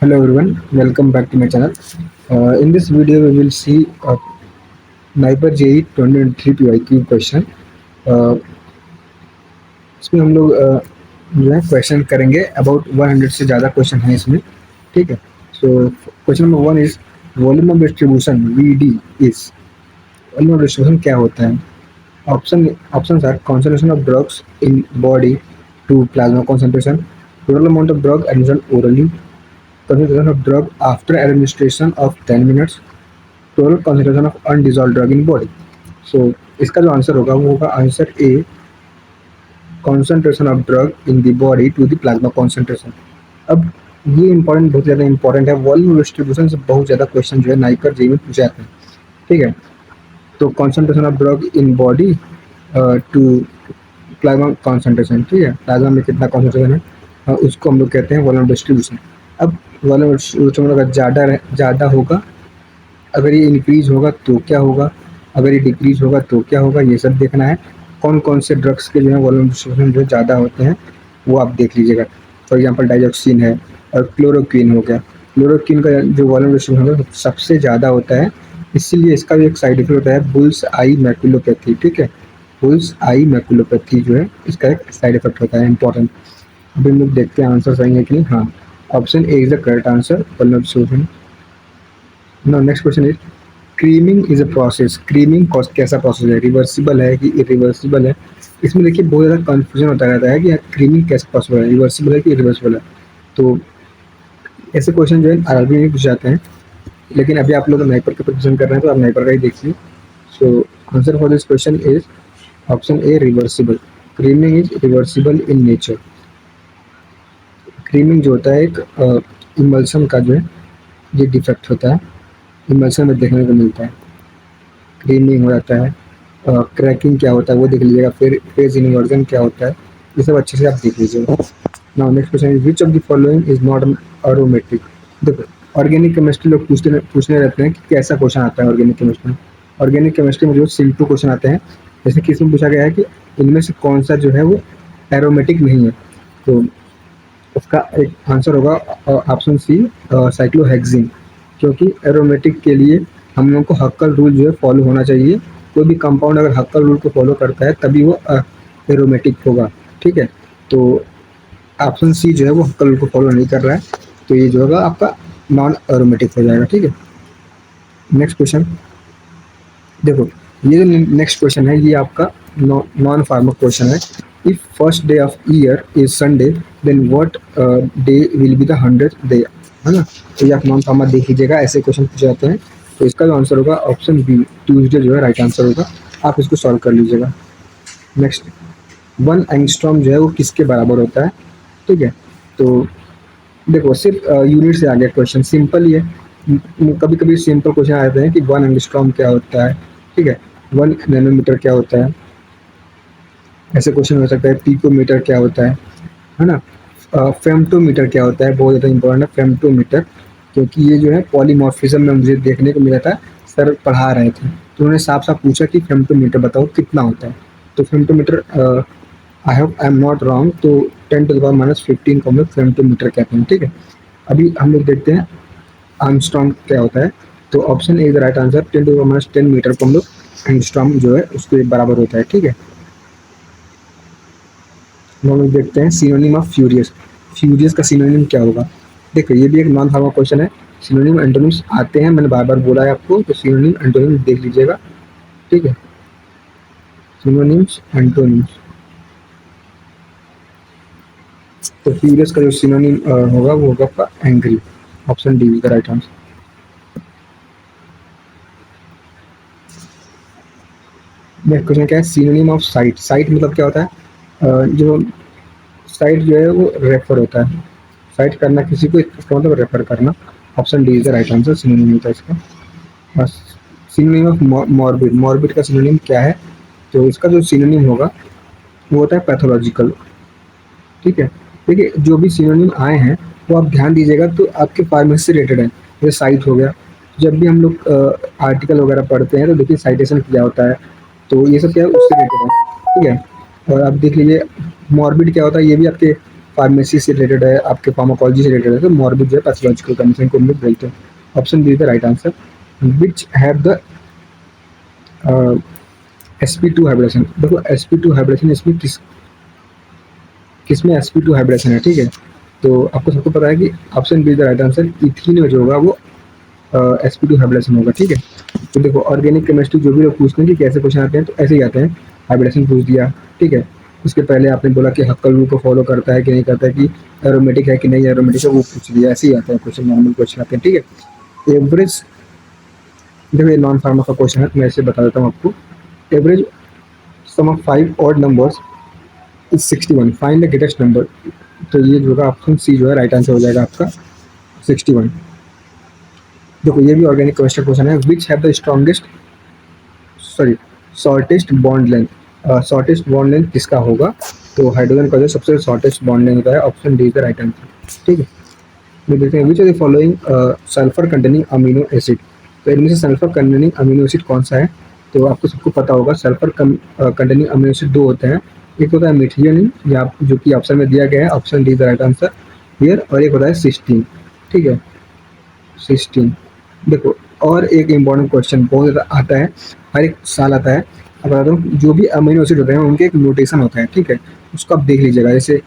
Hello everyone, welcome back to my channel. In this video, we will see NIPER JEE 2023 PYQ question. इसमें हम लोग जो है question करेंगे अबाउट 100 से ज़्यादा क्वेश्चन है इसमें। ठीक है, so question number one is volume of distribution V D is. Volume of distribution क्या होता है? Option are concentration of drugs in body to plasma concentration, total amount of drug admission orally, concentration of drug after administration of 10 minutes, total concentration of undissolved drug in body. So इसका जो answer होगा वो होगा answer A, concentration of drug in the body to the plasma concentration. अब ये important, बहुत ज़्यादा important है। वॉल्यूम डिस्ट्रीब्यूशन से बहुत ज़्यादा क्वेश्चन जो है नाइकर जेई में पूछे जाते हैं। ठीक है, तो concentration of drug in body to plasma concentration. ठीक है, प्लाज्मा में कितना कॉन्सेंट्रेशन है उसको हम लोग कहते हैं वॉल्यूम डिस्ट्रीब्यूशन। अब वॉल्यूम डिस्ट्रीब्यूशन अगर ज़्यादा होगा, अगर ये इंक्रीज होगा तो क्या होगा, अगर ये डिक्रीज होगा तो क्या होगा, ये सब देखना है। कौन कौन से ड्रग्स के जो है वॉल्यूम डिस्ट्रीब्यूशन जो ज़्यादा होते हैं वो आप देख लीजिएगा। फॉर एग्जांपल डाइजॉक्सिन है और क्लोरोक्विन हो गया। क्लोरोक्विन का जो वॉल्यूम डिस्ट्रीब्यूशन है सबसे ज़्यादा होता है, इसीलिए इसका भी एक साइड इफेक्ट होता है बुल्स आई मैकुलोपैथी। ठीक है, बुल्स आई मैकुलोपैथी जो है इसका एक साइड इफेक्ट होता है इंपॉर्टेंट। अभी हम लोग देखते हैं आंसर सही है कि नहीं। हाँ, option A is the correct answer, volume distribution. Now next question is creaming is a process. Creaming कैसा प्रोसेस है, रिवर्सिबल है कि इरिवर्सिबल है? इसमें देखिए बहुत ज़्यादा कंफ्यूजन होता रहता है कि क्रीमिंग कैसे पॉसिबल है, रिवर्सिबल है कि इरिवर्सिबल है। तो ऐसे क्वेश्चन जो है आरआरबी में पूछ जाते हैं, लेकिन अभी आप लोग नाइपर के प्रिपरेशन कर रहे हैं तो आप नाइपर का ही देखिए। So answer for this question is option A, reversible. Creaming is reversible in nature. Creaming जो होता है एक इमल्सन का जो है ये डिफेक्ट होता है, इमल्सन में देखने को मिलता है। क्रीमिंग हो जाता है, क्रैकिंग क्या होता है वो देख लीजिएगा, फिर फेज इन्वर्जन क्या होता है, ये सब अच्छे से आप देख लीजिएगा। Now next question is which of the following is not aromatic. देखो, ऑर्गेनिक केमिस्ट्री लोग पूछने रहते हैं कि कैसा क्वेश्चन आता है ऑर्गेनिक केमिस्ट्री में। ऑर्गेनिक केमिस्ट्री में जो सिंपल क्वेश्चन आते हैं, जैसे कि इसमें पूछा गया है कि इनमें से कौन सा जो है वो एरोमेटिक नहीं है। तो उसका एक आंसर होगा ऑप्शन सी, साइक्लोहेक्सिन। क्योंकि एरोमेटिक के लिए हम लोगों को हक्कल रूल जो है फॉलो होना चाहिए। कोई भी कंपाउंड अगर हक्कल रूल को फॉलो करता है तभी वो एरोमेटिक होगा। ठीक है, तो ऑप्शन सी जो है वो हक्कल रूल को फॉलो नहीं कर रहा है, तो ये जो होगा आपका नॉन एरोमेटिक हो जाएगा। ठीक है, नेक्स्ट क्वेश्चन देखो, ये जो नेक्स्ट क्वेश्चन है ये आपका नॉन फार्मर क्वेश्चन है। If first day of year is Sunday then what day will be the 100th day, है ना? तो ये आप नॉन फार्मर देख लीजिएगा, ऐसे क्वेश्चन पूछे जाते हैं। तो इसका जो आंसर होगा ऑप्शन बी, ट्यूसडे जो है राइट आंसर होगा। आप इसको सॉल्व कर लीजिएगा। नेक्स्ट, 1 एंगस्ट्रॉम जो है वो किसके बराबर होता है? ठीक है, तो देखो सिर्फ यूनिट से आ गया क्वेश्चन, सिंपल ही है। कभी कभी सिंपल क्वेश्चन आते हैं कि 1 एंगस्ट्रॉम क्या होता है। ठीक है, 1 नैनोमीटर क्या होता है, ऐसे क्वेश्चन हो सकता है। पिकोमीटर क्या होता है ना? फेम्टोमीटर क्या होता है, बहुत ज़्यादा इंपॉर्टेंट है फेम्टोमीटर, क्योंकि ये जो है पॉलीमॉर्फिज्म में मुझे देखने को मिला था, सर पढ़ा रहे थे तो उन्होंने साफ साफ पूछा कि फेम्टोमीटर बताओ कितना होता है। तो femtometre, I hope I am not wrong, तो 10⁻⁻15 को हम लोग फेम्टोमीटर कहते हैं। ठीक है, अभी हम लोग देखते हैं आर्मस्ट्रॉन्ग क्या होता है। तो option A is the right answer, 10⁻10 metre को हम लोग एंगस्ट्रॉम जो है उसके बराबर होता है। ठीक है, हम लोग देखते हैं सिनोनिम ऑफ फ्यूरियस। फ्यूरियस का सिनोनिम क्या होगा? देखो ये भी एक नॉन फार्मर क्वेश्चन है। सिनोनिम एंटोनिम्स आते हैं, मैंने बार बार बोला है आपको, तो सिनोनिम एंटोनिम्स देख लीजिएगा। ठीक है, सिनोनिम्स एंटोनिम्स, तो फ्यूरियस का जो सिनोनिम होगा वो होगा आपका angry. Option D is the right answer. Next question क्या है, सिनोनिम ऑफ साइट। साइट मतलब क्या होता है? जो साइट जो है वो रेफर होता है, साइट करना किसी को, इसका मतलब रेफर करना। Option D is the right answer, synonym होता है इसका। बस, सिनोनिम ऑफ मॉर्बिड। मॉर्बिड का सिनोनिम क्या है? तो इसका जो सिनोनिम होगा वो होता है पैथोलॉजिकल। ठीक है, देखिए जो भी सिनोनिम आए हैं वो आप ध्यान दीजिएगा, तो आपके फार्मेसी से रिलेटेड है। जैसे साइट हो गया, जब भी हम लोग आर्टिकल वगैरह पढ़ते हैं तो देखिए साइटेशन क्या होता है, तो ये सब क्या है उससे रिलेटेड है। ठीक है, और आप देख लीजिए मॉर्बिड क्या होता है, ये भी आपके फार्मेसी से रिलेटेड है, आपके फार्माकोलॉजी से रिलेटेड है, तो मॉर्बिड जो है पैथोलॉजिकल कंडीशन को हम लोग बोलते हैं। Option B is the right answer. Which have the sp2 hybridisation. देखो sp2 हाइब्रिडेशन इसमें किसमें sp2 हाइब्रिडेशन है, ठीक है। तो आपको सबको पता है कि option B is the right answer. Ethene में जो होगा वो sp2 हाइब्रिडेशन होगा, ठीक है। तो देखो ऑर्गेनिक केमिस्ट्री जो भी लोग पूछते हैं कि कैसे क्वेश्चन आते हैं, तो ऐसे ही आते हैं। हाइब्रिडेशन पूछ दिया, ठीक है। उसके पहले आपने बोला कि हक्कल रूल को फॉलो करता है कि नहीं करता है, कि एरोमेटिक है कि नहीं एरोमेटिक है, वो पूछ दिया। ऐसे ही आता है क्वेश्चन, नॉर्मल क्वेश्चन आते हैं, ठीक है। एवरेज, देखो ये नॉन फार्मा का क्वेश्चन है, तो मैं इसे बता देता हूँ आपको। Average some of 5 odd numbers is 61, find the greatest number. तो ये जो होगा ऑप्शन सी जो है राइट आंसर हो जाएगा आपका 61। देखो ये भी ऑर्गेनिक केमिस्ट्री क्वेश्चन है। विच have the strongest, sorry, shortest bond length. Shortest bond length किसका होगा? तो हाइड्रोजन का जो सबसे शॉर्टेस्ट बॉन्ड लेंथ होता है, option D is the right answer, ठीक है। तो देखते हैं which are the following sulphur containing amino acid. तो इनमें से सल्फर कंटेनिंग अमीनो एसिड कौन सा है? तो आपको सबको पता होगा सल्फर कंटेनिंग अमीनो एसिड दो होते हैं। एक होता है मीथियोनिन, या जो कि ऑप्शन में दिया गया है, option D is the right answer here. और एक होता है सिस्टीन, ठीक है, सिस्टीन। देखो और एक इम्पॉर्टेंट क्वेश्चन बहुत ज़्यादा आता है, हर एक साल आता है। अब बता दूँ, जो भी अमीनो एसिड होते हैं उनके एक नोटेशन होता है, ठीक है। उसको आप देख लीजिएगा, जैसे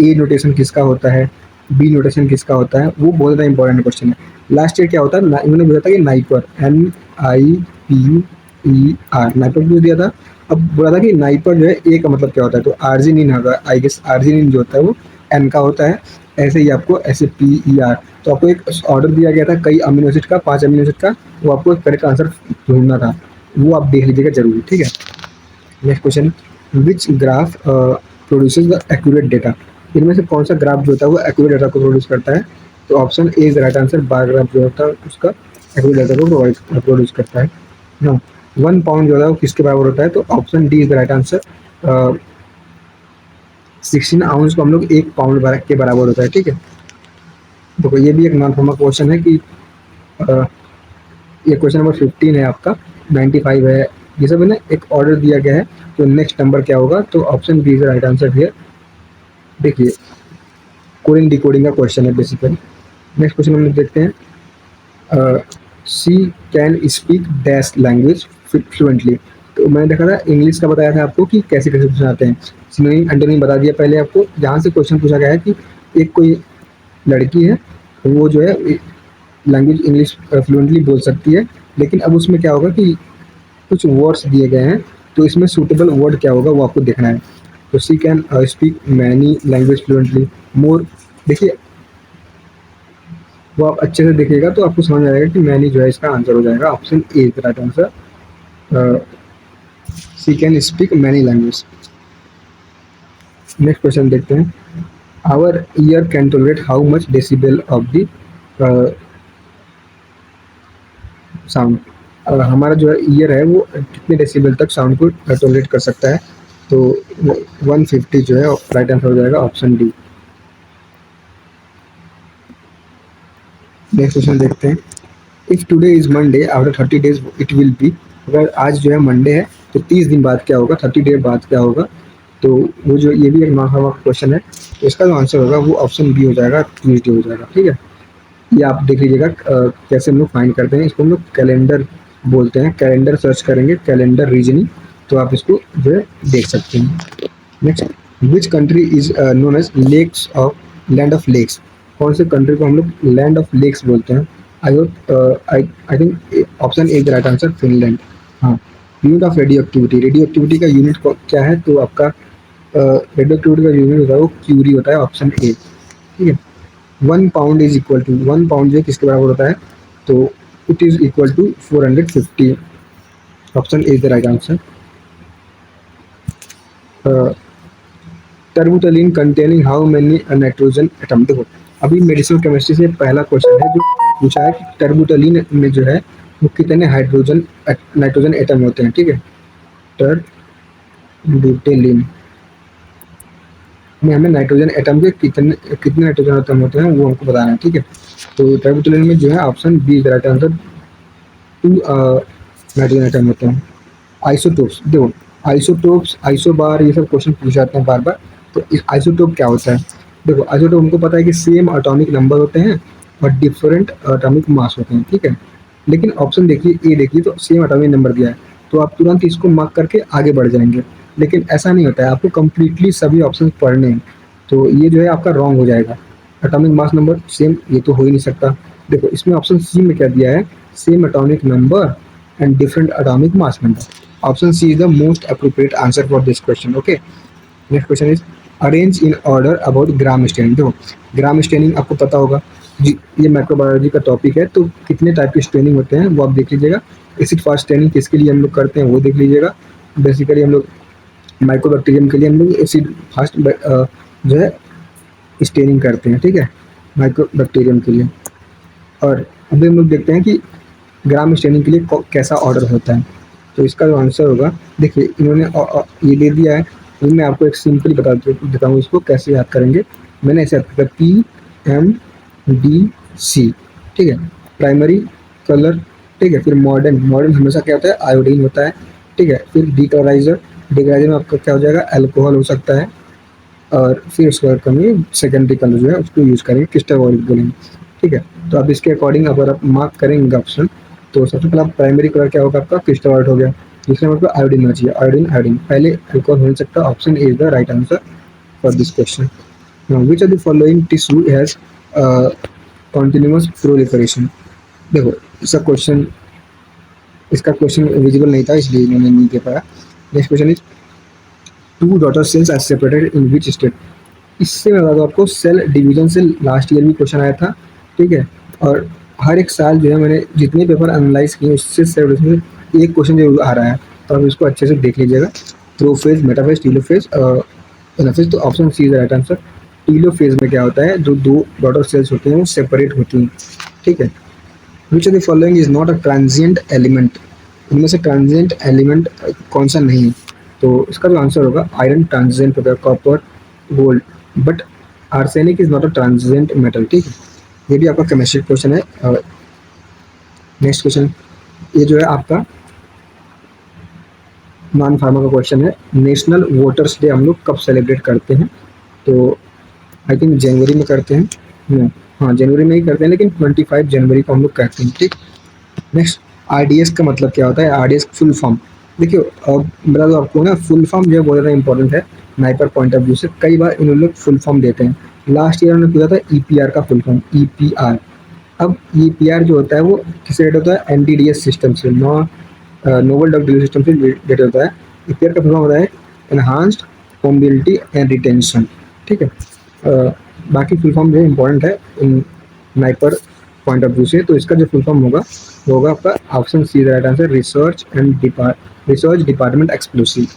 ए नोटेशन किसका होता है, बी नोटेशन किसका होता है, वो बहुत ज़्यादा इंपॉर्टेंट क्वेश्चन है। लास्ट ईयर क्या होता है, इन्होंने बोला था कि नाइपर, NIPER, नाइपर पूछ दिया था। अब बोला था कि नाइपर जो है ए का मतलब क्या होता है, तो आर्जिनिन होगा, आई गेस आर्जिनिन जो होता है वो एन का होता है। ऐसे ही आपको SAPER। तो आपको एक ऑर्डर दिया गया था कई अमीनो एसिड का, 5 अमीनो एसिड का, वो आपको करेक्ट आंसर ढूंढना था, वो आप देख लीजिएगा जरूर, ठीक है। Next question, which graph produces the accurate data. इनमें से कौन सा ग्राफ जो होता है वो एक्यूरेट डेटा को प्रोड्यूस करता है? तो option A is right answer. Bar graph जो होता है उसका एक्यूरेट डेटा को प्रोड्यूस करता है ना। 1 पाउंड जो होता है वो किसके बराबर होता है? तो option D is the right answer. 16 ounce को हम लोग 1 पाउंड के बराबर होता है, ठीक है। देखो ये भी एक नॉन फॉर्मल क्वेश्चन है कि अ, ये क्वेश्चन नंबर 15 है आपका, 95 है, ये सब है ना, एक ऑर्डर दिया गया है, तो नेक्स्ट नंबर क्या होगा? तो option B is right answer here. देखिए कोडिंग डिकोडिंग का क्वेश्चन है बेसिकली। नेक्स्ट क्वेश्चन हम लोग देखते हैं। She can speak dash language fluently. तो मैंने देखा था इंग्लिश का, बताया था आपको कि कैसे कैसे क्वेश्चन आते हैं। सिनोनिम एंटोनिम बता दिया पहले आपको। जहाँ से क्वेश्चन पूछा गया है कि एक कोई लड़की है, वो जो है लैंग्वेज इंग्लिश फ्लुएंटली बोल सकती है, लेकिन अब उसमें क्या होगा कि कुछ वर्ड्स दिए गए हैं, तो इसमें सूटेबल वर्ड क्या होगा वो आपको देखना है। तो she can speak many language fluently more. देखिए वो आप अच्छे से देखिएगा तो आपको समझ आएगा कि मैनी जो है इसका आंसर हो जाएगा, option A is right answer. She can speak many language. Next question देखते हैं। Our ear can tolerate how much decibel of the sound. हमारा जो है ईयर है वो कितने डेसिबल तक साउंड को टॉलरेट कर सकता है? तो 150 जो है राइट आंसर हो जाएगा, ऑप्शन डी। नेक्स्ट क्वेश्चन देखते हैं। If today is Monday after 30 days it will be. अगर आज जो है मंडे है तो 30 दिन बाद क्या होगा, 30 डे बाद क्या होगा? तो वो जो, ये भी एक नॉन फॉर्मल क्वेश्चन है, तो इसका जो आंसर होगा वो ऑप्शन बी हो जाएगा, ट्यूजडे हो जाएगा, ठीक है। ये आप देख लीजिएगा कैसे हम लोग फाइंड करते हैं इसको। हम लोग कैलेंडर बोलते हैं, कैलेंडर सर्च करेंगे, कैलेंडर रीजनिंग, तो आप इसको जो है देख सकते हैं। Next, which country is known as lakes of land of lakes. कौन से कंट्री को हम लोग लैंड ऑफ लेक्स बोलते हैं? I hope I think option A the right answer, Finland. हाँ, unit of radio activity. Radio activity का unit क्या है? तो आपका रेडियो एक्टिविटी का यूनिट होता है वो क्यूरी होता है, ऑप्शन ए, ठीक है। 1 pound is equal to, 1 pound जो है किसके बराबर होता है? तो it is equal to 450, option is the right answer. Terbutaline containing how many nitrogen atom. देखो अभी मेडिसिनल केमिस्ट्री से पहला क्वेश्चन है जो पूछा है कि टर्बुटलिन में जो है वो कितने हाइड्रोजन नाइट्रोजन एटम होते हैं, ठीक है। टर्बुटेलिन में हमें नाइट्रोजन एटम के कितने कितने नाइट्रोजन एटम होते हैं वो हमको बताना है, ठीक है। तो टर्बुटलिन में जो है option B is right answer, 2 nitrogen atom होते हैं। आइसोटोप्स, देखो आइसोटोप्स, आइसोबार, ये सब क्वेश्चन पूछ जाते हैं बार बार। तो इस आइसोटोप क्या होता है? देखो आइसोटोप हमको पता है कि सेम एटॉमिक नंबर होते हैं और डिफरेंट एटॉमिक मास होते हैं, ठीक है। लेकिन ऑप्शन देखिए, ए देखिए, तो सेम एटॉमिक नंबर दिया है, तो आप तुरंत इसको मार्क करके आगे बढ़ जाएंगे। लेकिन ऐसा नहीं होता है, आपको कंप्लीटली सभी ऑप्शन पढ़ने हैं। तो ये जो है आपका रॉन्ग हो जाएगा। एटॉमिक मास नंबर सेम, ये तो हो ही नहीं सकता। देखो इसमें ऑप्शन सी में क्या दिया है, same atomic number and different atomic mass number. Option C is the most appropriate answer for this question. Okay, next question is arrange in order about Gram staining. देखो ग्राम स्टेनिंग आपको पता होगा जी, ये microbiology का topic है, तो कितने type के स्टेनिंग होते हैं वो आप देख लीजिएगा। एसिड फास्ट स्टेनिंग किसके लिए हम लोग करते हैं वो देख लीजिएगा। बेसिकली हम लोग माइक्रोबैक्टीरियम के लिए हम लोग एसिड फास्ट जो है स्टेनिंग करते हैं, ठीक है, माइक्रोबैक्टीरियम के लिए। और अभी हम लोग देखते हैं कि ग्राम स्टेनिंग के लिए कैसा ऑर्डर होता है। तो इसका जो आंसर होगा, देखिए इन्होंने ये दे दिया है, तो मैं आपको एक सिंपल बता देता हूँ इसको कैसे याद करेंगे। मैंने ऐसे याद किया, PMDC, ठीक है, प्राइमरी कलर, ठीक है। फिर मॉडर्न, मॉडर्न हमेशा क्या होता है, आयोडीन होता है, ठीक है। फिर डिक्लोराइजर, डिक्लोराइजर में आपका क्या हो जाएगा, अल्कोहल हो सकता है। और फिर उसके बाद कमी सेकेंडरी कलर जो है उसको यूज़ करेंगे, क्रिस्टल ऑयल बोलेंगे, ठीक है। तो अब इसके अकॉर्डिंग अगर आप मार्क करेंगे ऑप्शन, तो सबसे पहला प्राइमरी कलर क्या होगा आपका, क्रिस्टल ऑयल हो गया। दूसरे नंबर पर आयोडीन होना चाहिए, आयोडीन, आयोडीन पहले अल्कोहल हो नहीं सकता। Option A is the right answer for this question. Now which of the following tissue has continuous proliferation. देखो इसका क्वेश्चन विजिबल नहीं था इसलिए इन्होंने नहीं दे पाया। Next question is two daughter cells are separated in which state. इससे मैं बता दूँ आपको, सेल डिवीजन से लास्ट ईयर भी क्वेश्चन आया था, ठीक है। और हर एक साल जो है मैंने जितने पेपर एनालाइज किए उससे सेल डिवीजन में एक क्वेश्चन जरूर आ रहा है, तो आप इसको अच्छे से देख लीजिएगा। Prophase, metaphase, telophase, anaphase. तो option C is the right answer. Telophase में क्या होता है, जो दो डॉटर सेल्स होती हैं वो सेपरेट होती हैं, ठीक है। Which of the following is not a transient element. इनमें से ट्रांजिएंट एलिमेंट कौन सा नहीं है, तो इसका जो आंसर होगा आयरन ट्रांजिएंट होगा, copper, gold, but arsenic is not a transient metal, ठीक है। ये भी आपका केमिस्ट्री क्वेश्चन है। नेक्स्ट क्वेश्चन, ये जो है आपका नॉन फार्मा का क्वेश्चन है। नेशनल वोटर्स डे हम लोग कब सेलिब्रेट करते हैं, तो आई थिंक जनवरी में करते हैं। हाँ जनवरी में ही करते हैं, लेकिन 25 जनवरी को हम लोग करते हैं, ठीक। नेक्स्ट, आरडीएस का मतलब क्या होता है, आरडीएस फुल फॉर्म। देखिए अब बता दो आपको ना, फुल फॉर्म जो है बहुत ज़्यादा इंपॉर्टेंट है नाइपर पॉइंट ऑफ व्यू से। कई बार इन लोग फुल फॉर्म देते हैं। लास्ट ईयर उन्होंने पूछा था ईपीआर का फुल फॉर्म, ईपीआर। अब ईपीआर जो होता है वो किससे रिलेटेड होता है, एनडीडीएस सिस्टम से, नोवल ड्रग डिलीवरी सिस्टम से रिलेटेड होता है। ईपीआर का फुल फॉर्म होता है एनहांस्ड मोबिलिटी एंड रिटेंशन, ठीक है। बाकी फुल फॉर्म जो है इंपॉर्टेंट है इन नाइपर पॉइंट ऑफ व्यू से। तो इसका जो फुल फॉर्म होगा वो होगा आपका option C right answer, research department exclusive.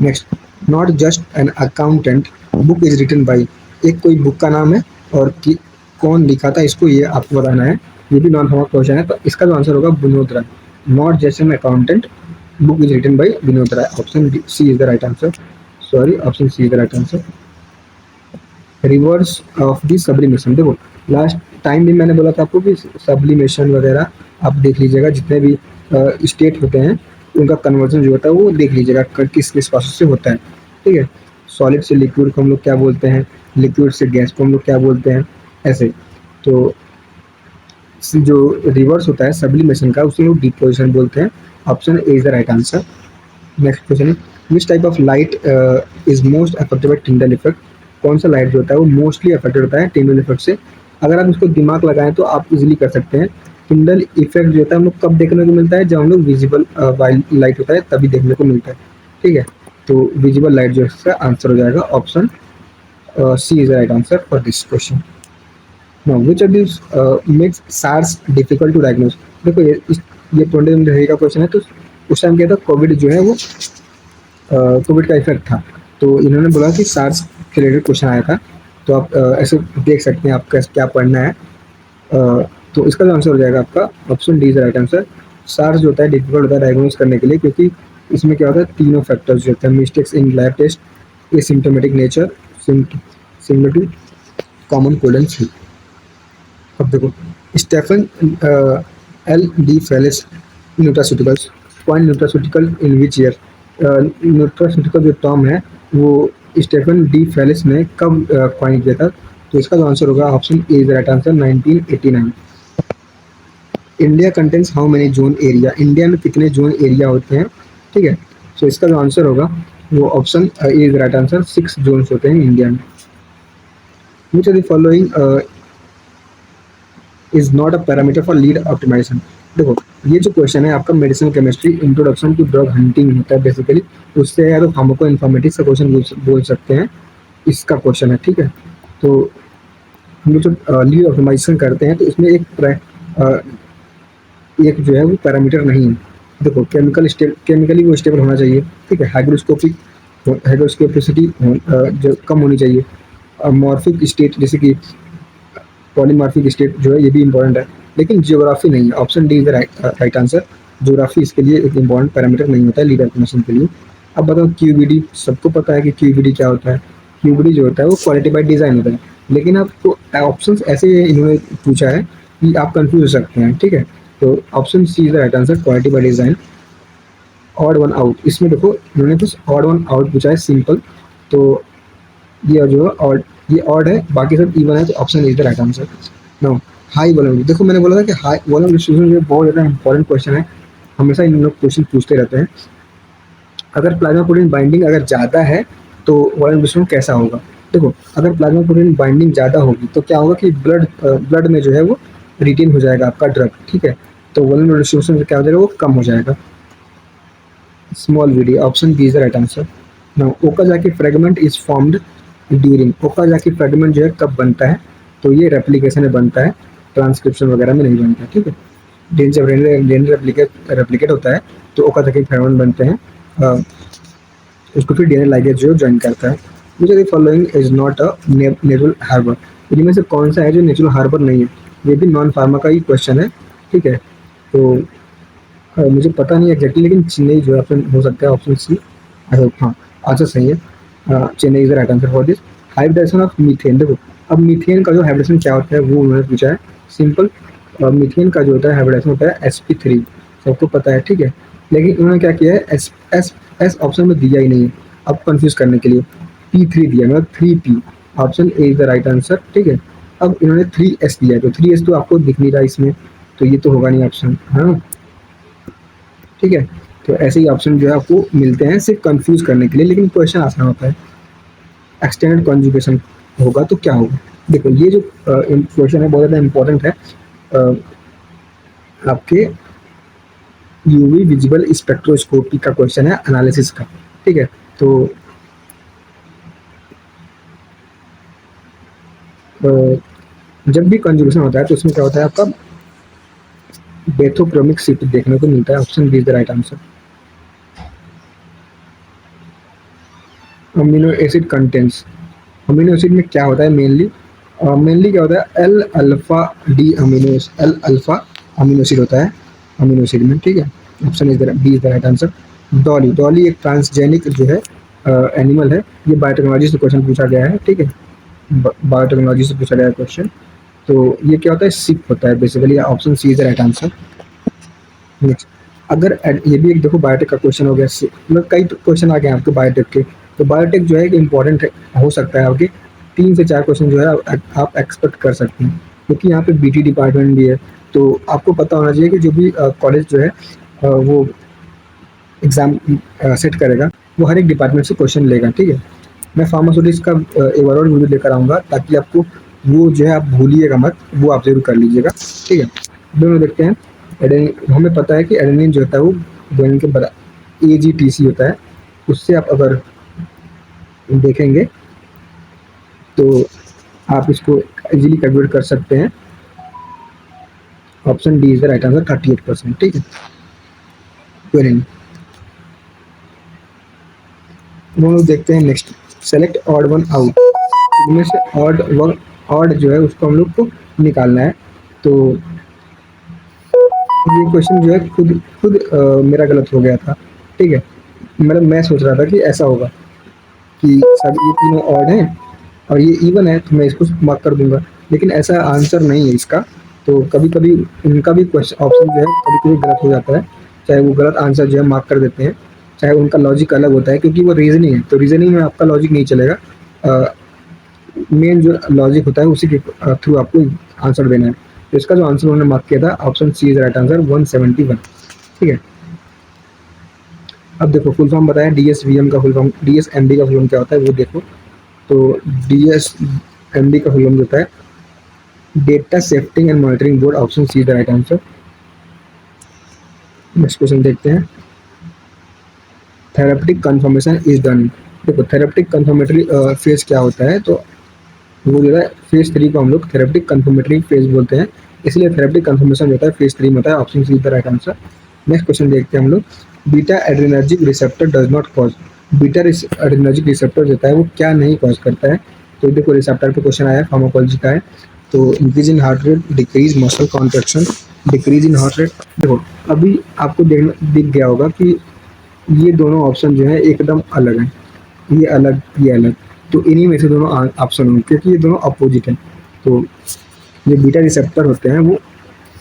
Next, not just an accountant book is written by. एक कोई बुक का नाम है और कि कौन लिखा था इसको ये आपको बताना है। ये भी नॉन फॉर्मल क्वेश्चन है, तो इसका जो आंसर होगा Vinod Rai. Not just an accountant book is written by Vinod Rai. Option C is the right answer. Sorry, option C is the right answer. Reverse of the sublimation. देखो लास्ट टाइम भी मैंने बोला था आपको कि सब्लिमेशन वगैरह आप देख लीजिएगा, जितने भी स्टेट होते हैं उनका कन्वर्जन जो होता है वो देख लीजिएगा किस किस प्रोसेस से होता है, ठीक है। सॉलिड से लिक्विड को हम लोग क्या बोलते हैं, लिक्विड से गैस को हम लोग क्या बोलते हैं, ऐसे। तो जो रिवर्स होता है सब्लिमेशन का उसे लोग डिपोजिशन बोलते हैं। Option A is the right answer. Next question है, which type of light is most affected by Tyndall effect. कौन सा लाइट जो होता है वो मोस्टली अफेक्टेड होता है टिंडल इफेक्ट से। अगर आप इसको दिमाग लगाएं तो आप इजीली कर सकते हैं। टिंडल इफेक्ट जो होता है हम लोग कब देखने को मिलता है, जब हम लोग विजिबल लाइट होता है तभी देखने को मिलता है, ठीक है। तो विजिबल लाइट जो है इसका आंसर हो जाएगा option C is the right answer for this question. Now which of this makes SARS difficult to diagnose. देखो ये 2023 का क्वेश्चन है, तो उस टाइम क्या था, कोविड जो है वो कोविड का इफेक्ट था। तो इन्होंने बोला कि सार्स के रिलेटेड क्वेश्चन आया था, तो आप ऐसे देख सकते हैं आपका क्या पढ़ना है। तो इसका जो आंसर हो जाएगा आपका option D is right answer. SARS जो होता है डिफिकल्ट होता है डायग्नोज करने के लिए, क्योंकि इसमें क्या होता है, तीनों फैक्टर्स जो होते हैं, mistakes in lab test, asymptomatic nature, similar to common cold and flu. अब देखो Stephen L D Felice nutraceuticals, point nutraceutical in which year. Nutraceutical जो टर्म है वो स्टेफन डी फेलिस ने कब कॉइन किया था? तो इसका जो आंसर होगा option A is right answer, 1989। India contains how many zone area, India में कितने जोन एरिया होते हैं? ठीक है, तो इसका जो आंसर होगा वो option A is right answer, 6 zones होते हैं इंडिया में। Which are the following is not a parameter for lead optimization. देखो, ये जो क्वेश्चन है आपका medicine chemistry introduction to drug hunting होता है बेसिकली, उससे या तो फार्माको इन्फॉर्मेटिक्स का क्वेश्चन बोल सकते हैं, इसका क्वेश्चन है। ठीक है, तो हम लोग जब लीड ऑप्टिमाइजेशन करते हैं तो इसमें एक जो है वो पैरामीटर नहीं है। देखो, केमिकली वो स्टेबल होना चाहिए। ठीक है, हाइग्रोस्कोपिसिटी जो कम होनी चाहिए। मॉर्फिक स्टेट जैसे कि पॉलीमॉर्फिक स्टेट जो है ये भी इंपॉर्टेंट है, लेकिन जियोग्राफी नहीं है। Option D is the right answer. Geography इसके लिए एक इंपॉर्टेंट पैरामीटर नहीं होता है लीड ऑप्टिमाइजेशन के लिए। अब बताओ क्यूबीडी, सबको पता है कि क्यूबीडी क्या होता है। क्यूबीडी जो होता है वो क्वालिटी बाय डिजाइन होता है, लेकिन आपको ऑप्शंस ऐसे इन्होंने पूछा है कि आप कंफ्यूज हो सकते हैं। ठीक है, तो option C is the right answer, quality by design. Odd one out, इसमें देखो इन्होंने कुछ ऑड वन आउट पूछा है सिंपल, तो ये जो है ऑड, ये ऑड है, बाकी सब इवन है, तो option is the right answer. Now high volume, देखो मैंने बोला था कि हाई वॉल्यूम डिस्ट्रीब्यूशन जो बहुत ज़्यादा इंपॉर्टेंट क्वेश्चन है, हमेशा इन लोग क्वेश्चन पूछते रहते हैं। अगर प्लाज्मा प्रोटीन बाइंडिंग अगर ज़्यादा है तो वॉल्यूम डिस्ट्रीब्यूशन कैसा होगा? देखो, अगर प्लाज्मा प्रोटीन बाइंडिंग ज़्यादा होगी तो क्या होगा कि ब्लड में जो है वो रिटेन हो जाएगा आपका ड्रग। ठीक है, तो वॉल्यूम डिस्ट्रीब्यूशन क्या हो जाएगा, वो कम हो जाएगा। Small VD, option B is the right answer. Now Okazaki fragment is formed during, Okazaki fragment जो है कब बनता है? तो ये रेप्लिकेशन में बनता है, ट्रांसक्रिप्शन वगैरह में नहीं बनता। ठीक है, डीएनए जब डीएनए रेप्लिकेट होता है तो ओकाजाकी फ्रेगमेंट बनते हैं, उसको फिर डीएनए लाइगेज जो ज्वाइन करता है। मुझे following is not a natural harbour, इनमें से कौन सा है जो नेचुरल हार्बर नहीं है? ये भी नॉन फार्मा का ही क्वेश्चन है। ठीक है, तो मुझे पता नहीं एग्जैक्टली, लेकिन चेन्नई जो है ऑप्शन हो सकता है, ऑप्शन सी। हाँ, आंसर सही है, Chennai is the right answer for this. Hybridization of methane, देखो अब मीथेन का जो हाइब्रिडेशन क्या होता है वो उन्होंने पूछा है। सिंपल, मीथेन का जो होता है हाइब्रिडेशन होता है sp3, सबको पता है। ठीक है, लेकिन उन्होंने क्या किया है, एस एस एस ऑप्शन में दिया ही नहीं है, अब कंफ्यूज करने के लिए p3 दिया, मतलब 3p। Option A is the right answer. ठीक है, अब इन्होंने 3s दिया है, तो 3s तो आपको दिख नहीं रहा इसमें, तो ये तो होगा नहीं ऑप्शन, हाँ। ठीक है, तो ऐसे ही ऑप्शन जो है आपको मिलते हैं सिर्फ कंफ्यूज करने के लिए, लेकिन क्वेश्चन आसान होता है। एक्सटेंडेड कॉन्जुगेशन होगा तो क्या होगा? देखो, ये जो क्वेश्चन है बहुत ज़्यादा इंपॉर्टेंट है, अ, आपके यूवी विजिबल स्पेक्ट्रोस्कोपी का क्वेश्चन है, एनालिसिस का। ठीक है, तो जब भी कंजुगेशन होता है तो उसमें क्या होता है, आपका बेथोक्रोमिक शिफ्ट देखने को मिलता है। Option B is the right answer. Amino acid contents, amino acid में क्या होता है मेनली? मेनली क्या होता है, L alpha D amino, L alpha amino acid होता है अमीनो एसिड में। ठीक है, option is B is the right answer. Dolly, Dolly एक ट्रांसजेनिक जो है एनिमल है, ये बायोटेक्नोलॉजी से क्वेश्चन पूछा गया है। ठीक है, बायोटेक्नोलॉजी से पूछा गया क्वेश्चन, तो ये क्या होता है, सिप होता है basically. Option C is the right answer. Next, अगर ये भी एक देखो बायोटेक का क्वेश्चन हो गया, मतलब कई क्वेश्चन आ गए आपके बायोटेक के, तो बायोटेक जो है कि इम्पोर्टेंट हो सकता है आपके 3 से 4 क्वेश्चन जो है आप एक्सपेक्ट कर सकते हैं, क्योंकि यहाँ पे बीटी डिपार्टमेंट भी है। तो आपको पता होना चाहिए कि जो भी कॉलेज जो है वो एग्ज़ाम सेट करेगा, वो हर एक डिपार्टमेंट से क्वेश्चन लेगा। ठीक है, मैं फार्मास्यूटिक्स का एक बार और वीडियो लेकर आऊँगा, ताकि आपको वो जो है आप भूलिएगा मत, वो आप ज़रूर कर लीजिएगा। ठीक है, दोनों देखते हैं। एडेनिन, हमें पता है कि एडेनिन जो होता है वो गुआनिन के बड़ा AGTC होता है, उससे आप अगर देखेंगे तो आप इसको इजीली कैलकुलेट कर सकते हैं। Option D is the right answer, 38%। ठीक है, गुआनिन। हम लोग देखते हैं next, select odd one out, इनमें से ऑड वन, ऑड जो है उसको हम लोग को निकालना है। तो ये क्वेश्चन जो है खुद खुद मेरा गलत हो गया था। ठीक है, मतलब मैं सोच रहा था कि ऐसा होगा कि सब ये तीनों ऑड हैं और ये इवन है, तो मैं इसको मार्क कर दूंगा, लेकिन ऐसा आंसर नहीं है इसका। तो कभी कभी इनका भी क्वेश्चन ऑप्शन जो है कभी कभी गलत हो जाता है, चाहे वो गलत आंसर जो है मार्क कर देते हैं। चाहे उनका लॉजिक अलग होता है क्योंकि वो रीजनिंग है, तो रीजनिंग में आपका लॉजिक नहीं चलेगा। मेन जो लॉजिक होता है उसी के थ्रू आपको आंसर देना है। तो इसका जो आंसर उन्होंने मार्क किया था option C is right answer 171। ठीक है। अब देखो फुल फॉर्म बताया, डीएसवीएम का फुल फॉर्म, डीएसएमबी का फुल फॉर्म क्या होता है वो देखो। तो डीएसएमबी का फुल फॉर्म होता है data safety and monitoring board, option C the right answer. Next question देखते हैं। Therapeutic confirmation is done. देखो थेरेपेटिक कन्फर्मेटरी फेज क्या होता है, तो वो जो है फेज 3 को हम लोग थेरेपेटिक कन्फर्मेटरी फेज बोलते हैं, इसलिए थेरेपेटिक कन्फर्मेशन जो होता है फेज 3 में होता है, option C is the right answer. Next question देखते हैं हम लोग। Beta adrenergic receptor does not cause. Beta adrenergic receptor जो होता है वो क्या नहीं कॉज करता है, तो देखो रिसेप्टर पे क्वेश्चन आया, फार्माकोलॉजी का है। तो increase in heart rate, decrease muscle contraction, decrease in heart rate. देखो अभी आपको दिख गया होगा कि ये दोनों ऑप्शन जो है एकदम अलग हैं, ये अलग ये अलग, तो इन्हीं में से दोनों ऑप्शन होंगे क्योंकि ये दोनों अपोजिट हैं। तो जो बीटा रिसेप्टर होते हैं वो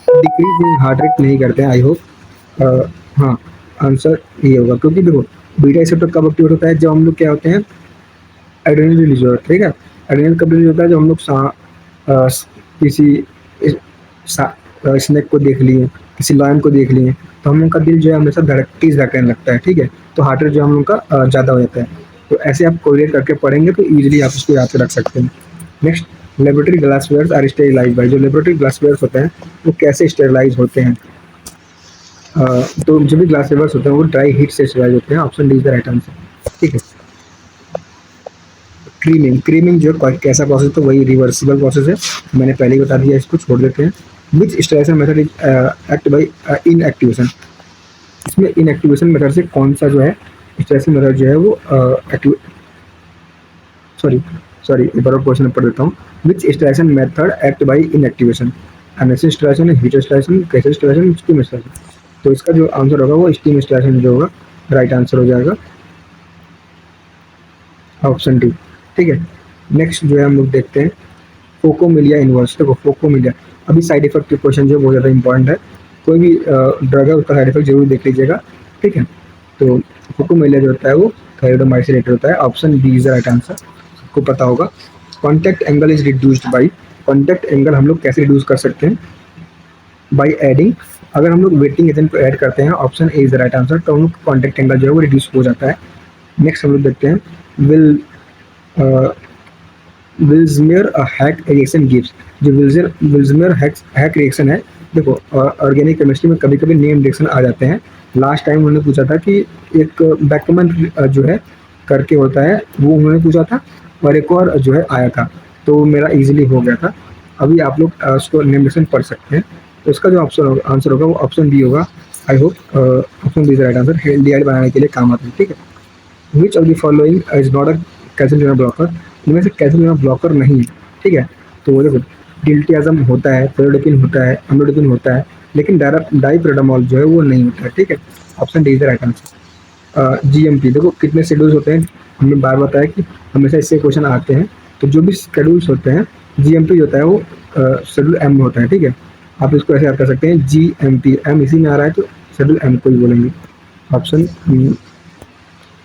डिक्रीज इन हार्ट रेट नहीं करते हैं, आई होप। हाँ, आंसर ये होगा क्योंकि देखो बीटा रिसेप्टर कब एक्टिवेट होता है, जब हम लोग क्या होते हैं एड्रेनल रिलीज होता है। ठीक है, एड्रेनल कब रिलीज होता है, जब हम लोग अ, किसी स्नेक को देख लिए, किसी लायन को देख लिए, तो हम लोग का दिल जो है हमेशा तेज धड़कने लगता है। ठीक है, तो हार्ट रेट जो हम लोग का ज़्यादा हो जाता है। तो ऐसे आप कोरिलेट करके पढ़ेंगे तो इजीली आप इसको याद रख सकते हैं। Next, laboratory glassware are sterilize by. जो लेबोरेटरी ग्लासवेयर होते हैं वो कैसे स्टेरिलाइज होते हैं, तो जो भी ग्लासवेयर होते हैं वो ड्राई हीट से स्टेरिलाइज होते हैं, option D is the right answer. ठीक है। क्रीमिंग, क्रीमिंग जो कैसा प्रोसेस, तो वही रिवर्सिबल प्रोसेस है, मैंने पहले ही बता दिया, इसको छोड़ देते हैं। Which sterilization method is act by inactivation. इसमें इनएक्टिवेशन मेथड से कौन सा जो है स्टेरेशन मेथड जो है वो सॉरी सॉरी एक बार क्वेश्चन पढ़ देता हूँ। Which sterilization method act by inactivation, NSS sterilization, heat sterilization, gas sterilization, steam sterilization. तो इसका जो आंसर होगा वो स्टीम स्टेरेशन जो होगा राइट आंसर हो जाएगा, ऑप्शन डी। ठीक है। नेक्स्ट जो है हम लोग देखते हैं फोकोमिलिया इनवर्स। देखो फोकोमिलिया, अभी साइड इफेक्ट के क्वेश्चन जो बहुत ज़्यादा इंपॉर्टेंट है, कोई भी ड्रग है उसका साइड इफेक्ट जरूर देख लीजिएगा। ठीक है, तो फोकोमिलिया जो होता है वो थायरोडोमाइड से रिलेटेड होता है, option B is the right answer, सबको पता होगा। Contact angle is reduced by. Contact angle हम लोग कैसे रिड्यूस कर सकते हैं, बाई एडिंग। अगर हम लोग वेटिंग एजेंट को ऐड करते हैं, option A is the right answer, तो हम लोग कॉन्टैक्ट एंगल जो है वो रिड्यूस हो जाता है। नेक्स्ट हम लोग देखते हैं विल विल्समेयर हैक रिएक्शन गिव्स। जो विल्समेयर हैक रिएक्शन है, देखो ऑर्गेनिक केमिस्ट्री में कभी कभी नेम रिएक्शन आ जाते हैं। लास्ट टाइम उन्होंने पूछा था कि एक बैकमन जो है करके होता है वो उन्होंने पूछा था, और एक और जो है आया था, तो मेरा इजीली हो गया था। अभी आप लोग उसको नेम रिएक्शन पढ़ सकते हैं। तो इसका जो ऑप्शन आंसर होगा वो ऑप्शन बी होगा, I hope option B is right answer, healthy oil बनाने के लिए काम आता है। ठीक है। Which of the following is not a calcium channel blocker. इनमें से कैल्शियम चैनल ब्लॉकर नहीं है। ठीक है, तो वो देखो डिल्टियाजम होता है, फेरोडोकिन होता है, अमलोडिकिन होता है, लेकिन डाइप्रोडामोल जो है वो नहीं होता है। ठीक है, option D is the right answer. GMP, देखो कितने शेड्यूल्स होते हैं, हमने बार बताया कि हमेशा इससे क्वेश्चन आते हैं। तो जो भी शेड्यूल्स होते हैं, जीएमपी जो होता है वो शेड्यूल एम में होता है। ठीक है, आप इसको ऐसे याद कर सकते हैं, जीएमपी, एम इसी में आ रहा है तो शेड्यूल एम को ही बोलेंगे। ऑप्शन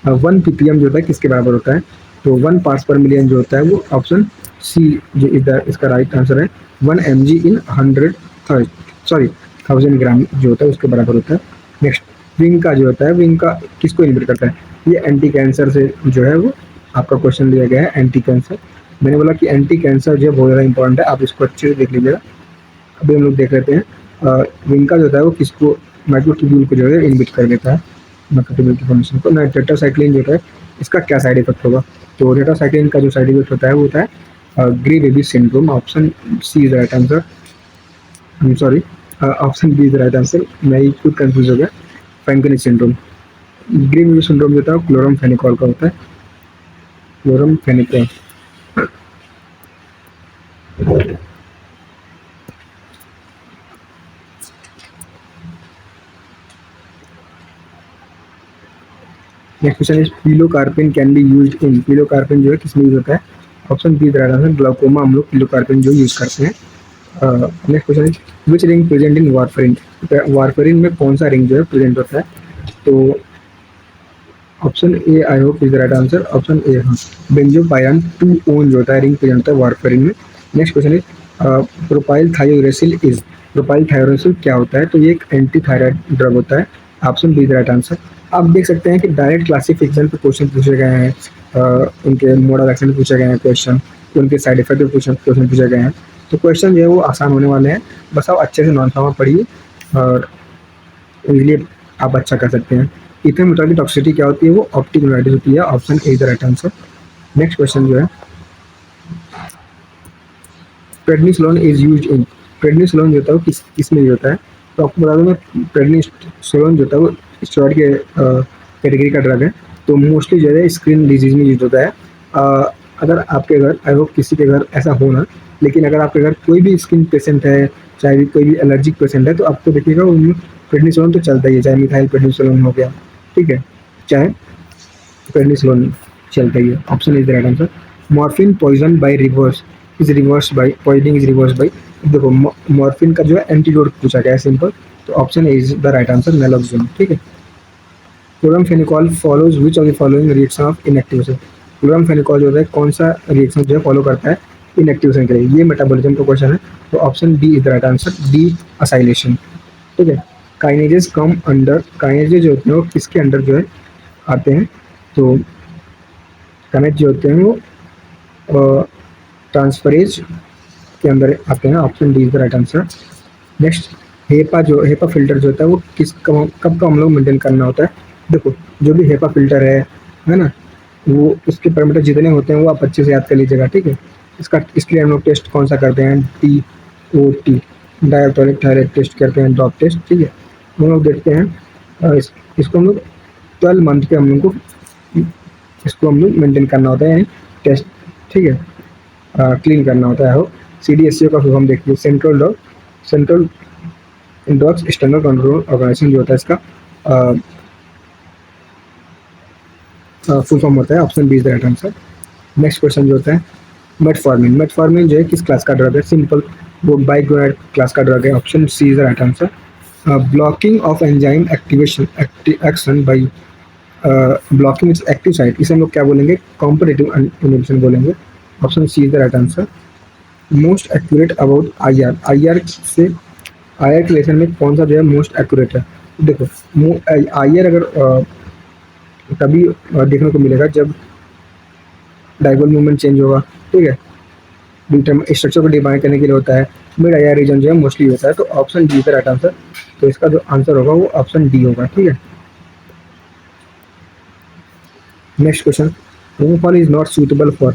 1 ppm जो होता है किसके बराबर होता है, तो 1 पार्ट्स पर मिलियन जो होता है वो ऑप्शन सी जो इसका राइट आंसर है, 1 mg इन 100 सॉरी 1000 ग्राम जो होता है उसके बराबर होता है। नेक्स्ट, विंग का जो होता है, विंग का किसको इनहिबिट करता है, ये एंटी कैंसर से जो है वो आपका क्वेश्चन लिया गया है, एंटी कैंसर। मैंने बोला कि एंटी कैंसर जो है बहुत ज़्यादा इंपॉर्टेंट है, आप इसको अच्छे से देख लीजिएगा। अभी हम लोग देख लेते हैं विंग का जो होता है वो किसको, माइक्रोट्यूब्यूल को जो है इनहिबिट कर देता है, माइक्रोट्यूब्यूल की फॉर्मेशन को। ना टेट्रासाइक्लिन जो होता है इसका क्या साइड इफेक्ट होगा, तो टेट्रासाइक्लिन का जो साइड इफेक्ट होता है वो होता है grey baby syndrome, option C is right answer, I am sorry, option B is right answer, मैं ही खुद कंफ्यूज हो गया। Fanconi syndrome, grey baby syndrome जो होता है क्लोरम फेनिकॉल का होता है, chloramphenicol. Next question is pilocarpine can be used in. Pilocarpine जो है किसमें यूज होता है, option B right answer, glaucoma हम लोग पिलोकार्पिन जो यूज करते हैं। Next question is which ring present in warfarin. Warfarin में कौन सा रिंग जो है प्रेजेंट होता है, तो option A I hope is the right answer, option A हाँ। बेंजोपायरन टू ओन जो होता है रिंग प्रेजेंट होता है वारफेरिन में। Next question is propylthiouracil is, propylthiouracil क्या होता है? तो ये एक एंटी थायराइड ड्रग होता है, option B is the right answer. आप देख सकते हैं कि डायरेक्ट क्लासिफिकेशन पे क्वेश्चन पूछे गए हैं, उनके मोड ऑफ एक्शन पूछे गए हैं क्वेश्चन, उनके साइड इफेक्ट पे क्वेश्चन पूछे गए हैं। तो क्वेश्चन जो है वो आसान होने वाले हैं, बस आप अच्छे से नॉन फार्मा पढ़िए और इजीली आप अच्छा कर सकते हैं। इथेन मेथड की टॉक्सिसिटी क्या होती है? वो ऑप्टिक न्यूराइटिस होती है, option A is the right answer. Next question जो है, prednisolone is used in, prednisolone जो होता है वो किस में यूज होता है? तो आपको बता दूं मैं, प्रेडनिसोलोन जो होता है वो स्टेरॉइड के कैटेगरी का ड्रग है। तो मोस्टली जो है स्किन डिजीज में यूज होता है। अगर आपके घर, आई होप किसी के घर ऐसा हो ना, लेकिन अगर आपके घर कोई भी स्किन पेशेंट है, चाहे भी कोई भी एलर्जिक पेशेंट है, तो आपको देखिएगा उनमें प्रेडनिसोलोन तो चलता ही है, चाहे मिथाइल प्रेडनिसोलोन हो गया, ठीक है, चाहे पेनिसिलिन चलता ही है, option is the right answer. Morphine poison by reverse is reverse by, poisoning is reverse by, देखो मॉर्फिन का जो है एंटीडोट पूछा गया है सिंपल, तो option is the right answer naloxone, ठीक है। Chloramphenicol follows which of the following reaction of inactivation, chloramphenicol जो है कौन सा रिएक्शन जो है फॉलो करता है इनएक्टिवेशन के लिए? ये मेटाबॉलिज्म का क्वेश्चन है, तो option D is the right answer, D acylation, ठीक है। काइनेजेस कम अंडर, काइनेजेस जो होते हैं वो किसके अंडर जो है आते हैं? तो कनेक्ट जो होते हैं वो ट्रांसफरेज के अंदर आते हैं, option D is the right answer. Next, HEPA जो हेपा फिल्टर जो होता है वो कब का हम लोग मेंटेन करना होता है? देखो जो भी हेपा फिल्टर है ना, वो उसके पैरामीटर जितने होते हैं वो आप अच्छे से याद कर लीजिएगा, ठीक है। इसका इसके लिए हम लोग टेस्ट कौन सा करते हैं? टी ओ टी, डायटोरिक थायराइड टेस्ट करते हैं, ड्रॉप टेस्ट, ठीक है। हम लोग देखते हैं इसको हम लोग 12 मंथ के हम लोग को इसको हम लोग मेंटेन करना होता है, यानी टेस्ट, ठीक है, क्लीन करना होता है। हो सी डी एस सी का फिर हम देखिए, central drugs standard control organization जो होता है इसका फुल फॉर्म होता है, option B is the right answer. Next question जो होता है, मेटफॉर्मिन, मेटफॉर्मिन जो है किस क्लास का ड्रग है? सिंपल, वो बाइक्लोराइड क्लास का ड्रग है, option C is the right answer. Blocking of enzyme activation action by, blocking its active site, इसे हम लोग क्या बोलेंगे? कॉम्पिटिटिव इनहिबिशन बोलेंगे, option C is the right answer. Most accurate about I R, I R से I are के relation में कौन सा जो है मोस्ट एक्यूरेट है? देखो आई आर अगर तभी देखने को मिलेगा जब डायगोनल मूवमेंट चेंज होगा, ठीक है, स्ट्रक्चर को डिफाइन करने के लिए होता है। मिड आई आर रीजन जो है मोस्टली होता है, तो option D is the right answer. तो इसका जो आंसर होगा वो ऑप्शन डी होगा, ठीक है। Next question, propofol is not suitable for,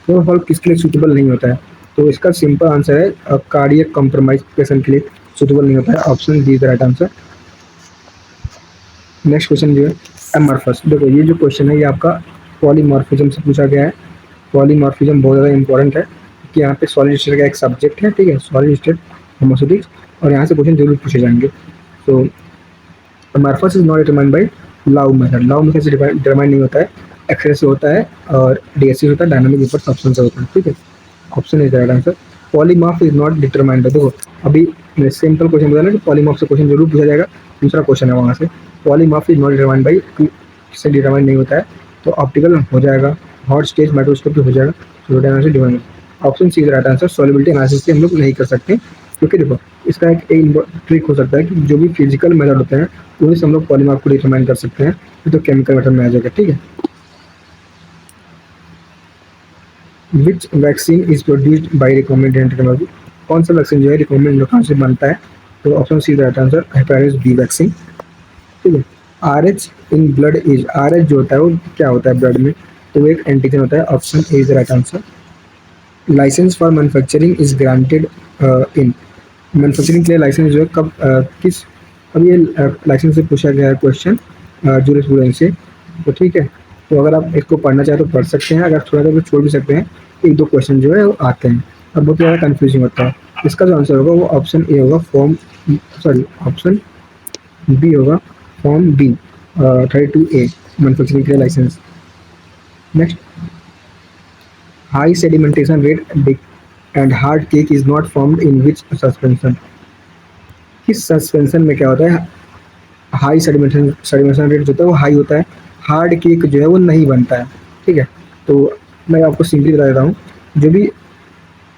propofol किसके लिए सूटेबल नहीं होता है? तो इसका सिंपल आंसर है कार्डियक कॉम्प्रोमाइज पेशेंट के लिए सूटेबल नहीं होता है, option D is the right answer. Next question जो है एमॉर्फस, देखो ये जो क्वेश्चन है ये आपका पॉलीमॉर्फिज्म से पूछा गया है। पॉलीमॉर्फिज्म बहुत ज़्यादा इंपॉर्टेंट है कि यहाँ पे सॉलिड स्टेट का एक सब्जेक्ट है, ठीक है, सॉलिड स्टेट होमोसिटिक्स, और यहाँ से क्वेश्चन जरूर पूछे जाएंगे। तो amorphous is not determined by लाउ मेथड, लाउ मेथड से डिटरमाइंड नहीं होता है, एक्सरे से होता है और डीएससी होता है, डायनामिक वेपर सब्सटेंस से होता है, ठीक है, option is the right answer. Polymorph is not determined, देखो अभी मैंने सिंपल क्वेश्चन बताया ना कि पॉलीमॉर्फ से क्वेश्चन जरूर पूछा जाएगा, दूसरा क्वेश्चन है वहाँ से, polymorph is not determined by, किससे डिटरमाइंड नहीं होता है? तो ऑप्टिकल हो जाएगा, हॉट स्टेज माइक्रोस्कोपी हो जाएगा, fluid analysis divine, option C is the right answer. Solubility analysis से हम लोग नहीं कर सकते, क्योंकि देखो इसका एक ट्रिक हो सकता है कि जो भी फिजिकल मेथड होते हैं उन्हीं से हम लोग पॉलीमॉर्फ को डिटरमाइन कर सकते हैं, तो केमिकल मेथड में आ जाएगा, ठीक है। विच vaccine is produced by recombinant technology, कौन सा वैक्सीन जो है रिकॉम्बिनेंट टेक्नोलॉजी से बनता है? तो option C is the right answer, hepatitis B vaccine, ठीक है। R H in blood is, R H जो होता है वो क्या होता है ब्लड में? तो वो एक एंटीजन होता है, option A is the right answer. Licence for manufacturing is granted in, manufacturing के लिए लाइसेंस जो है कब किस, अब ये लाइसेंस से पूछा गया है क्वेश्चन जूरिस्प्रूडेंस से, तो ठीक है। तो अगर आप इसको पढ़ना चाहें तो पढ़ सकते हैं, अगर थोड़ा सा तो छोड़ भी सकते हैं, एक दो क्वेश्चन जो है वो आते हैं और बहुत ज़्यादा कन्फ्यूजिंग होता है। इसका जो आंसर होगा वो ऑप्शन ए होगा, फॉर्म, सॉरी ऑप्शन बी होगा, फॉर्म बी 32A, मैन्युफैक्चरिंग के लिए licence. Next, high sedimentation rate and hard cake is not formed in which suspension, किस सस्पेंशन में क्या होता है? हाई सेडिमेंटेशन रेट जो होता है वो हाई होता है, हार्ड केक जो है वो नहीं बनता है, ठीक है। तो मैं आपको सिंपली बता देता हूँ, जो भी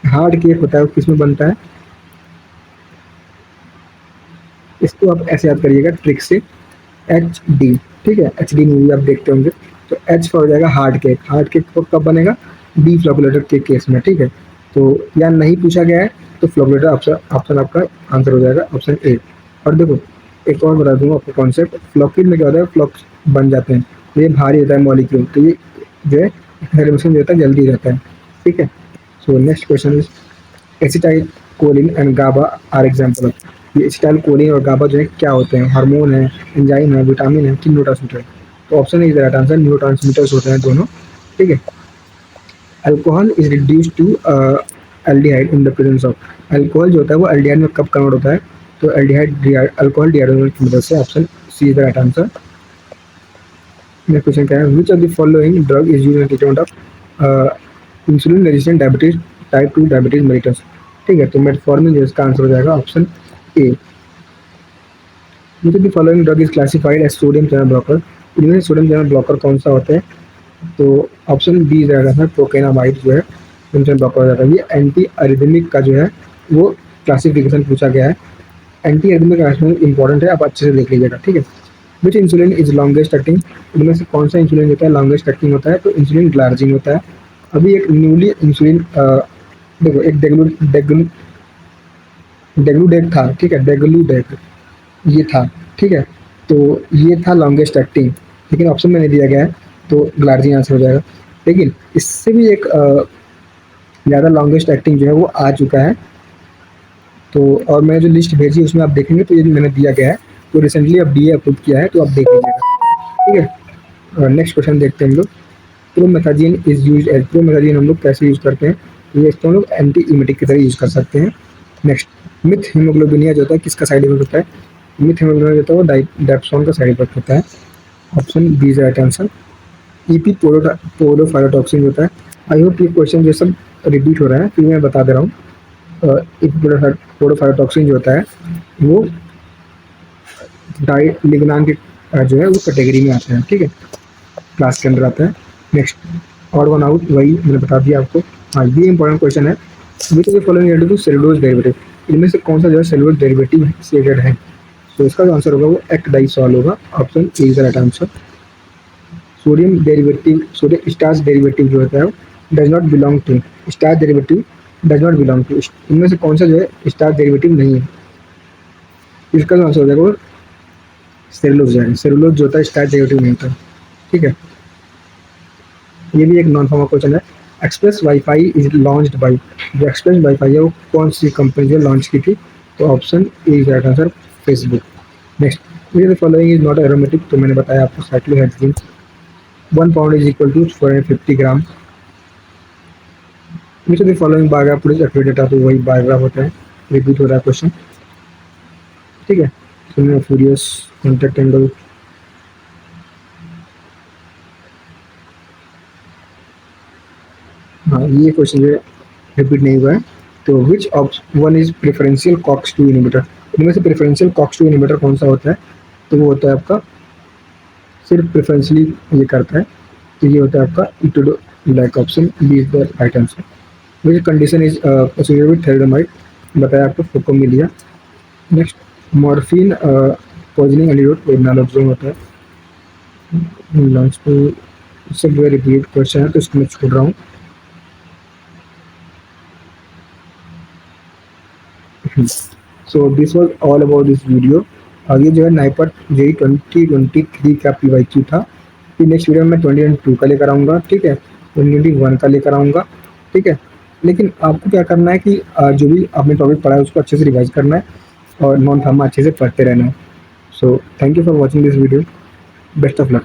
हार्ड केक होता है वो किस में बनता है, इसको आप ऐसे याद करिएगा ट्रिक से, एच डी, ठीक है। एच डी मूवी आप देखते होंगे, तो एच का हो जाएगा हार्ड केक। हार्ड केक कब बनेगा, डी फ्लोकुलेटर के केस में, ठीक है। तो या नहीं पूछा गया है तो फ्लोकुलेटर ऑप्शन ऑप्शन आपका आंसर हो जाएगा ऑप्शन ए। और देखो एक और बता दूंगा आपको कॉन्सेप्ट, फ्लॉकिड में क्या होता है, फ्लॉक्स बन जाते हैं, तो ये भारी होता है मॉलिक्यूल, तो ये जो है हेलिब्रेशन जो होता है जल्दी रहता है, ठीक है। So next question is acetyl choline and GABA are example of. ये एसिटाइल कोलिन और गाबा जो है क्या होते हैं, हार्मोन है, एंजाइम है, विटामिन है कि न्यूरोट्रांसमीटर है। तो option is the right answer, neurotransmitters होते हैं दोनों, ठीक है। Alcohol is reduce to aldehyde in the presence of. Alcohol जो होता है वो एल्डिहाइड में कब कन्वर्ट होता है, तो एल्डिहाइड अल्कोहल डिहाइड्रोजन की मदद से। Option C is the right answer. Next question क्या है, which of the following drug is used in treatment of insulin resistant diabetes type 2 diabetes mellitus, ठीक है। तो मेटफॉर्मिन जो इसका आंसर हो जाएगा option A. Which of the following drug is classified as sodium channel blocker. इनमें sodium channel blocker कौन सा होता है, तो ऑप्शन बी रहेगा सर, प्रोकेनामाइड जो है सोडियम चैनल ब्लॉकर हो जाता है। ये एंटी अरिथमिक का जो है वो क्लासिफिकेशन पूछा गया है। एंटी अरिथमिक इंपॉर्टेंट है, आप अच्छे से देख लीजिएगा, ठीक है। विच इंसुलिन इज लॉन्गेस्ट एक्टिंग। इनमें से कौन सा इंसुलिन होता है लॉन्गेस्ट एक्टिंग होता है, तो इंसुलिन ग्लार्जिन होता है। अभी एक न्यूली इंसुलिन देखो एक डेग्लूडेग था, ठीक है, डेग्लूडेग ये था, ठीक है। तो ये था लॉन्गेस्ट एक्टिंग, लेकिन ऑप्शन में नहीं दिया गया है, तो ग्लार्जिन आंसर हो जाएगा। लेकिन इससे भी एक ज़्यादा लॉन्गेस्ट एक्टिंग जो है वो आ चुका है, तो और मैंने जो लिस्ट भेजी उसमें आप देखेंगे तो ये मैंने दिया गया है, तो रिसेंटली अब डी अप्रूव किया है, तो आप देख लीजिएगा, ठीक है। नेक्स्ट क्वेश्चन देखते हैं हम लोग, promethazine is use as. Promethazine हम लोग कैसे यूज़ करते हैं, तो ये इसको हम लोग एंटी इमेटिक की तरह यूज़ कर सकते हैं। नेक्स्ट, मिथ हीमोग्लोबिनिया जो होता है किसका साइड इफेक्ट होता है, मिथ हीमोग्लोबिनिया जो होता है वो डेप्सोन का साइड इफेक्ट होता है। Option B is right answer. EP पोलोफायरोटॉक्सिन होता है। आई होप ये क्वेश्चन जो सब रिपीट हो रहा है, फिर मैं बता दे रहा हूँ। ईपी पोलोफायरोटॉक्सिन जो होता है वो डाई लिग्नान के जो है वो कैटेगरी में आते हैं, ठीक है, क्लास के अंदर आता है। नेक्स्ट, और वन आउट वही मैंने बता दिया आपको। हाँ, ये इंपॉर्टेंट क्वेश्चन है, which is following related to cellulose derivative. इनमें से कौन सा जो है सेलुलोज डेरिवेटिव से रिलेटेड है, तो इसका जो आंसर होगा वो एक्डाइसॉल होगा। Option A is the right answer. Sodium derivative, sodium starch derivative जो होता है does not belong to, starch derivative does not belong to, इनमें से कौन सा जो है स्टार्च डेरिवेटिव नहीं है, इसका जो आंसर हो जाएगा वो सेलुलोज है। सेलुलोज जो होता है स्टार्च डेरिवेटिव नहीं होता, ठीक है। ये भी एक नॉन फॉर्मल क्वेश्चन है। Express wifi is launched by, जो एक्सप्रेस वाईफाई है वो कौन सी कंपनी जो लॉन्च की थी, तो option A is right answer, Facebook. Next, the following is not aromatic, तो मैंने बताया आपको cyclohexene 1 pound is equal to 450 gram. Which of the following biograph police activated, तो वही बायोग्राफ होता है, रिपीट हो रहा है क्वेश्चन, ठीक है। सुनिए फ्यूरियस कॉन्टैक्ट एंगल, हाँ ये क्वेश्चन जो रिपीट नहीं हुआ है। तो which of one is preferential COX two inhibitor. इनमें से प्रेफरेंशियल कॉक्स टू इनिबिटर कौन सा होता है, तो वो होता है आपका सिर्फ प्रेफरेंशियली ये करता है, तो ये होता है आपका इटोडो black. Option B is the right answer. Which condition is associated with thalidomide, बताया आपको phocomelia. Next, morphine poisoning antidote naloxone होता है। लंग्स पे सब रिपीट क्वेश्चन है तो इसको मैं छोड़ रहा हूँ। So this was all about this video. आगे जो है नाइपर जेई 2023 का PYQ था, फिर नेक्स्ट वीडियो में मैं 2022 का लेकर आऊँगा, ठीक है, 2021 का लेकर आऊँगा, ठीक है। लेकिन आपको क्या करना है कि जो भी आपने टॉपिक पढ़ा है उसको अच्छे से रिवाइज करना है और नॉन फार्मा अच्छे से पढ़ते रहना है। So thank you for watching this video, best of luck.